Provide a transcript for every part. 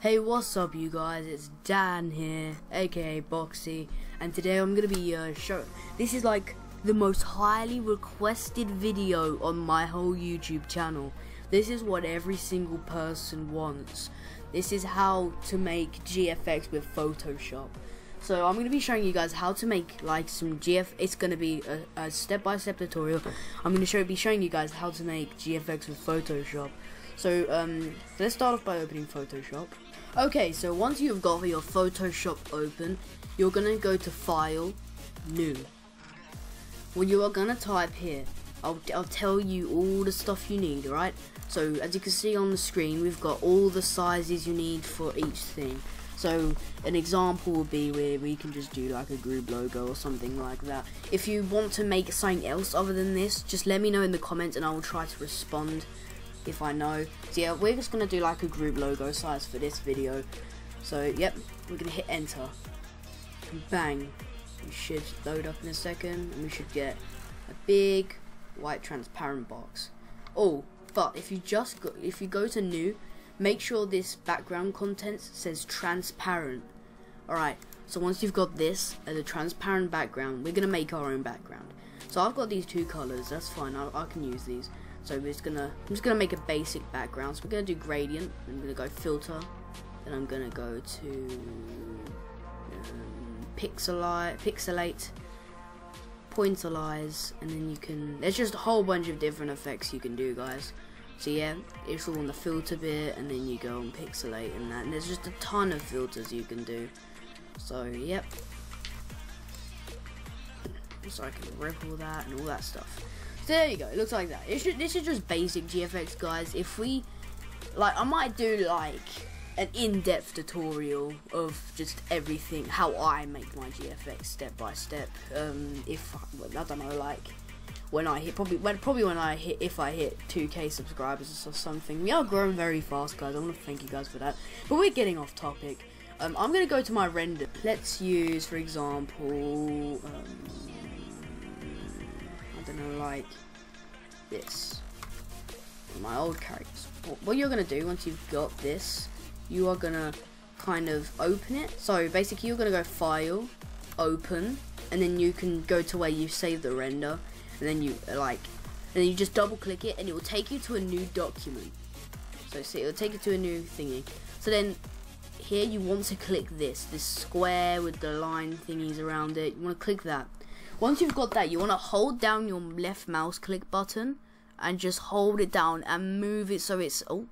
Hey, what's up you guys, it's Dan here, aka Boxy, and today I'm gonna be this is like the most highly requested video on my whole YouTube channel. This is what every single person wants. This is how to make GFX with Photoshop. So I'm gonna be showing you guys how to make like some it's gonna be a step-by-step tutorial. I'm gonna be showing you guys how to make GFX with Photoshop. So let's start off by opening Photoshop. Okay, so once you've got your Photoshop open, you're gonna go to File, New. Well, you are gonna type here. I'll tell you all the stuff you need, right? So as you can see on the screen, we've got all the sizes you need for each thing. So an example would be where we can just do like a group logo or something like that. If you want to make something else other than this, just let me know in the comments and I will try to respond if I know. So yeah, we're just gonna do like a group logo size for this video. So yep, we're gonna hit enter. And bang, we should load up in a second and we should get a big white transparent box. Oh, but if you go to new, make sure this background content says transparent. Alright, so once you've got this as a transparent background, we're gonna make our own background. So I've got these two colors, that's fine, I can use these. So I'm just gonna make a basic background. So we're gonna do gradient. I'm gonna go filter, then I'm gonna go to pixelate, pointerize, and then you can. There's just a whole bunch of different effects you can do, guys. So yeah, it's all on the filter bit, and then you go on pixelate and that. And there's just a ton of filters you can do. So yep. So I can rip all that and all that stuff. So there you go, it looks like that. This is just basic GFX, guys. If we, I might do like an in-depth tutorial of just everything, how I make my GFX step by step. If I don't know, like when I hit if I hit 2K subscribers or something. We are growing very fast, guys. I want to thank you guys for that. But we're getting off topic. I'm gonna go to my render. Let's use, for example, I don't know, like this. My old characters. What you're gonna do once you've got this, you are gonna kind of open it. So basically, you're gonna go File, Open, and then you can go to where you save the render, and then you just double click it, and it will take you to a new document. So see, it'll take you to a new thingy. So then here you want to click this square with the line thingies around it. You want to click that. Once you've got that, you want to hold down your left mouse click button and just hold it down and move it so it's you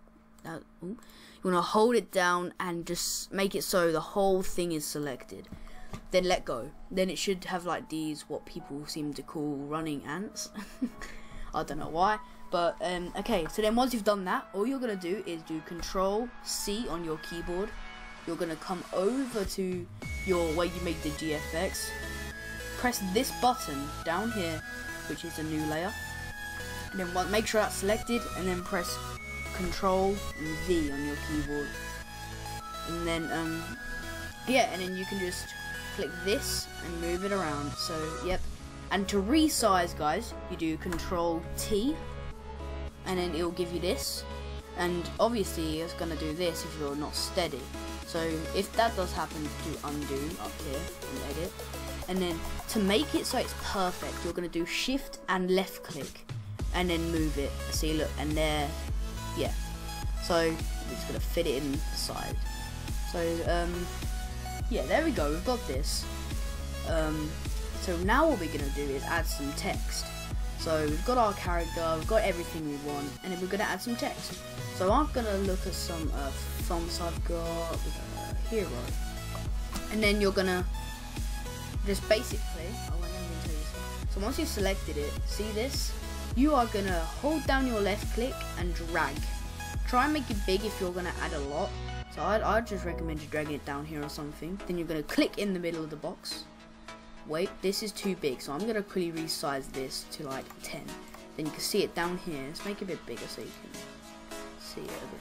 want to hold it down and just make it so the whole thing is selected. Then let go. Then it should have like these, what people seem to call running ants. I don't know why, but okay, so then once you've done that, all you're going to do is do Control C on your keyboard. You're going to come over to where you made the GFX. Press this button down here, which is a new layer, and then make sure that's selected, and then press Control and V on your keyboard, and then yeah, and then you can just click this and move it around. So yep, and to resize, guys, you do Control T, and then it'll give you this, and obviously it's gonna do this if you're not steady. So if that does happen, do undo up here and edit. And then to make it so it's perfect, you're going to do shift and left click and then move it. See, look, and there, yeah. So we're just going to fit it inside. So yeah, there we go, we've got this. So now what we're going to do is add some text. So we've got our character, we've got everything we want, and then we're going to add some text. So I'm going to look at some fonts I've got with a hero. And then you're going to just basically, so once you've selected it, see this? You are going to hold down your left click and drag. Try and make it big if you're going to add a lot. So I'd just recommend you dragging it down here or something. Then you're going to click in the middle of the box. Wait, this is too big, so I'm going to quickly resize this to like 10. Then you can see it down here. Let's make it a bit bigger so you can see it a bit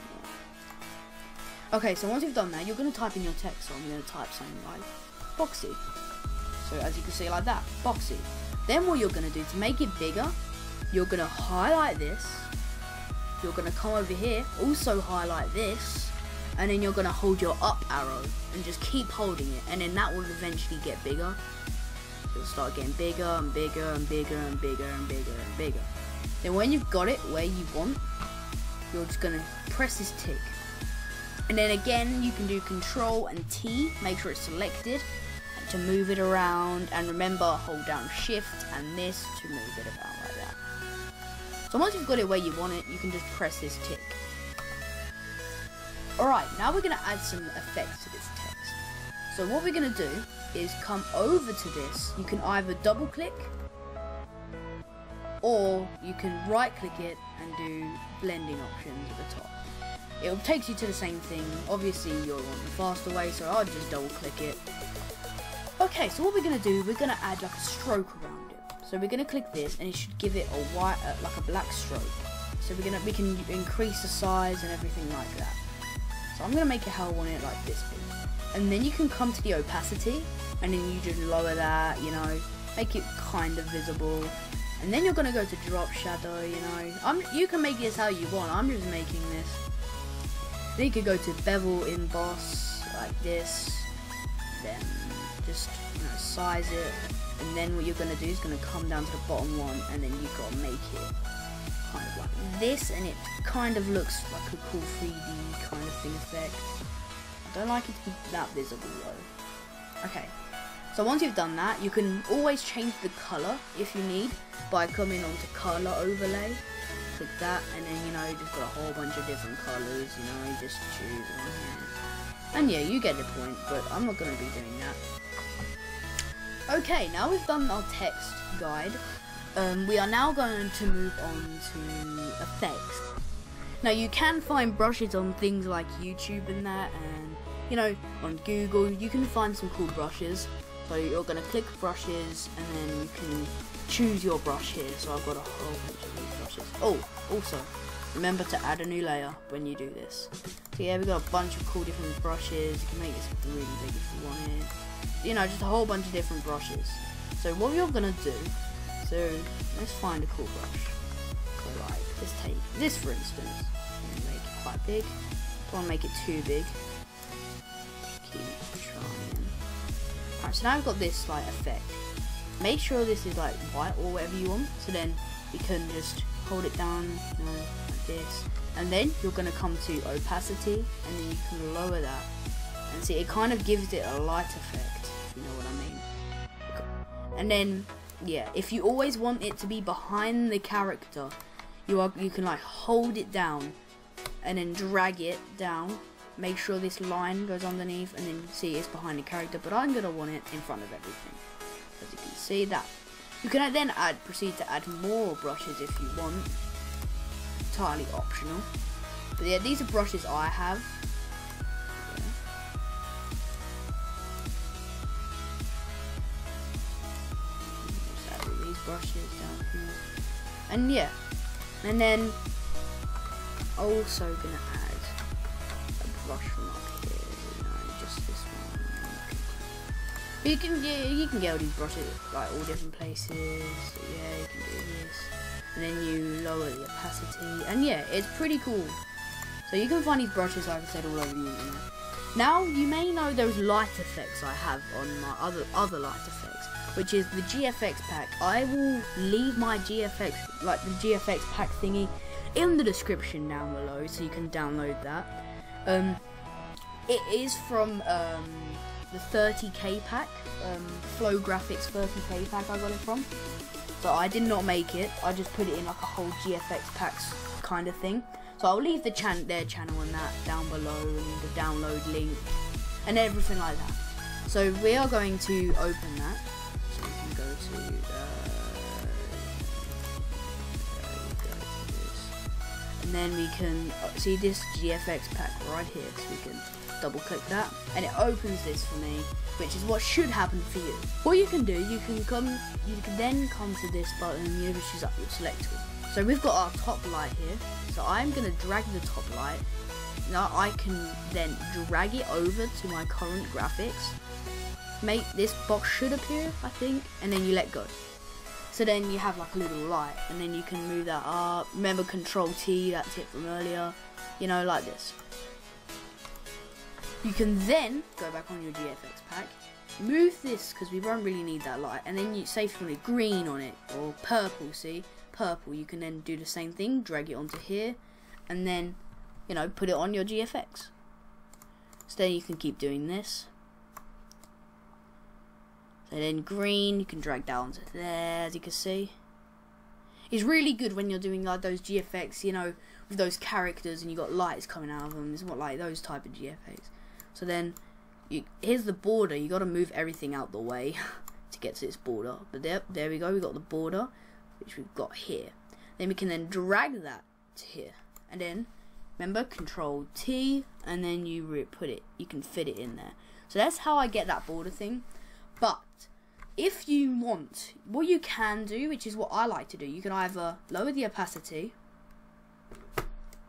more. Okay, so once you've done that, you're going to type in your text. So I'm going to type something like Boxy. So as you can see, like that, Boxy. Then what you're going to do to make it bigger, you're going to highlight this. You're going to come over here, also highlight this, and then you're gonna hold your up arrow and just keep holding it, and then that will eventually get bigger. It'll start getting bigger and bigger and bigger and bigger and bigger and bigger. Then when you've got it where you want, you're just gonna press this tick. And then again, you can do Control and T, make sure it's selected, to move it around, and remember, hold down Shift and this to move it about like that. So once you've got it where you want it, you can just press this tick. Alright, now we're going to add some effects to this text. So what we're going to do is come over to this. You can either double click, or you can right click it and do blending options at the top. It takes you to the same thing. Obviously you'll want the faster way, so I'll just double click it. Okay, so what we're going to do, we're going to add like a stroke around it. So we're going to click this, and it should give it a white, like a black stroke. So we can increase the size and everything like that. So I'm going to make it how I want it, like this big. And then you can come to the opacity, and then you just lower that, you know, make it kind of visible. And then you're going to go to drop shadow, you know. You can make this how you want, I'm just making this. Then you can go to bevel emboss, like this. Then just, you know, size it. And then what you're going to do is going to come down to the bottom one, and then you've got to make it kind of like this, and it kind of looks like a cool 3D kind of thing effect. I don't like it to be that visible though. Okay, so once you've done that, you can always change the color if you need by coming onto color overlay. Click that, and then, you know, you just got a whole bunch of different colors, you know, you just choose one here. And yeah, you get the point, but I'm not going to be doing that. Okay, now we've done our text guide. We are now going to move on to effects. Now you can find brushes on things like YouTube and that, and you know, on Google you can find some cool brushes. So you're going to click brushes, and then you can choose your brush here. So I've got a whole bunch of these brushes. Oh, also remember to add a new layer when you do this. So yeah, we've got a bunch of cool different brushes. You can make this really big if you want it. You know, just a whole bunch of different brushes. So what you're going to do, so let's find a cool brush. So like, let's take this for instance, and make it quite big. Don't want to make it too big. Just keep trying. Alright, so now I've got this like effect. Make sure this is like white or whatever you want. So then we can just hold it down, you know, like this. And then you're going to come to opacity, and then you can lower that. And see, it kind of gives it a light effect, if you know what I mean. And then yeah, if you always want it to be behind the character, you can like hold it down and then drag it down. Make sure this line goes underneath, and then see it's behind the character, but I'm gonna want it in front of everything. As you can see that. You can then proceed to add more brushes if you want. Entirely optional. But yeah, these are brushes I have. Brushes down here, and yeah, and then also gonna add a brush from up here, you know, just this one. But you can get all these brushes like all different places. So yeah, you can do this, and then you lower the opacity, and yeah, it's pretty cool. So you can find these brushes, like I said, all over the internet. Now you may know those light effects I have on my other light effects, which is the GFX pack. I will leave my GFX, like the GFX pack thingy, in the description down below, so you can download that. It is from the 30k pack, Flow Graphics 30k pack I got it from. So I did not make it, I just put it in like a whole GFX packs kind of thing. So I'll leave their channel and that down below, and the download link, and everything like that. So we are going to open that. So we can go to this, and then we can see this GFX pack right here. So we can double click that, and it opens this for me, which is what should happen for you. What you can do, you can then come to this button, which is up your select tool. So we've got our top light here. So I'm gonna drag the top light. Now I can then drag it over to my current graphics. Make this box should appear, I think, and then you let go. So then you have like a little light, and then you can move that up. Remember Control T, that tip from earlier, you know, like this. You can then go back on your GFX pack, move this because we don't really need that light, and then you say if you want it green on it or purple, see, purple, you can then do the same thing, drag it onto here, and then, you know, put it on your GFX. So then you can keep doing this. So then green, you can drag down to there, as you can see. It's really good when you're doing like those GFX, you know, with those characters and you got lights coming out of them. It's not like those type of GFX. So then, here's the border. You got to move everything out the way to get to this border. But there we go. We got the border, which we've got here. Then we can then drag that to here, and then remember Control T, and then you put it. You can fit it in there. So that's how I get that border thing. But if you want, what you can do, which is what I like to do, you can either lower the opacity,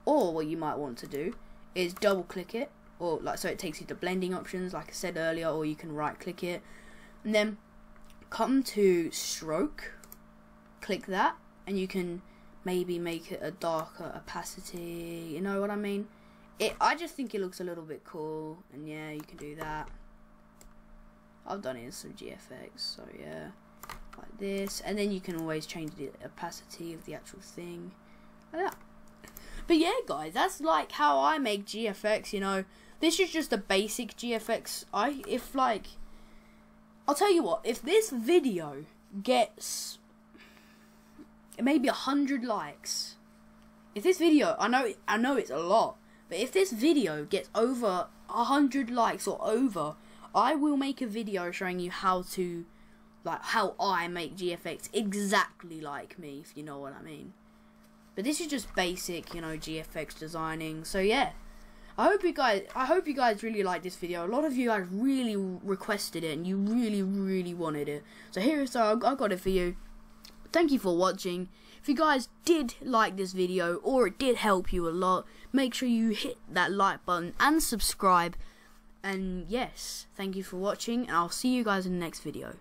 or what you might want to do is double click it, or like so it takes you to blending options like I said earlier, or you can right click it and then come to stroke, click that, and you can maybe make it a darker opacity, you know what I mean? I just think it looks a little bit cool, and yeah, you can do that. I've done it in some GFX, so yeah, like this, and then you can always change the opacity of the actual thing, like that. But yeah, guys, that's like how I make GFX. You know, this is just a basic GFX. I'll tell you what, if this video gets maybe 100 likes, if this video, I know it's a lot, but if this video gets over 100 likes or over, I will make a video showing you how I make GFX exactly like me, if you know what I mean. But this is just basic, you know, GFX designing. So yeah, I hope you guys really like this video. A lot of you guys really requested it, and you really wanted it. So I got it for you. Thank you for watching. If you guys did like this video, or it did help you a lot, make sure you hit that like button and subscribe. And yes, thank you for watching, and I'll see you guys in the next video.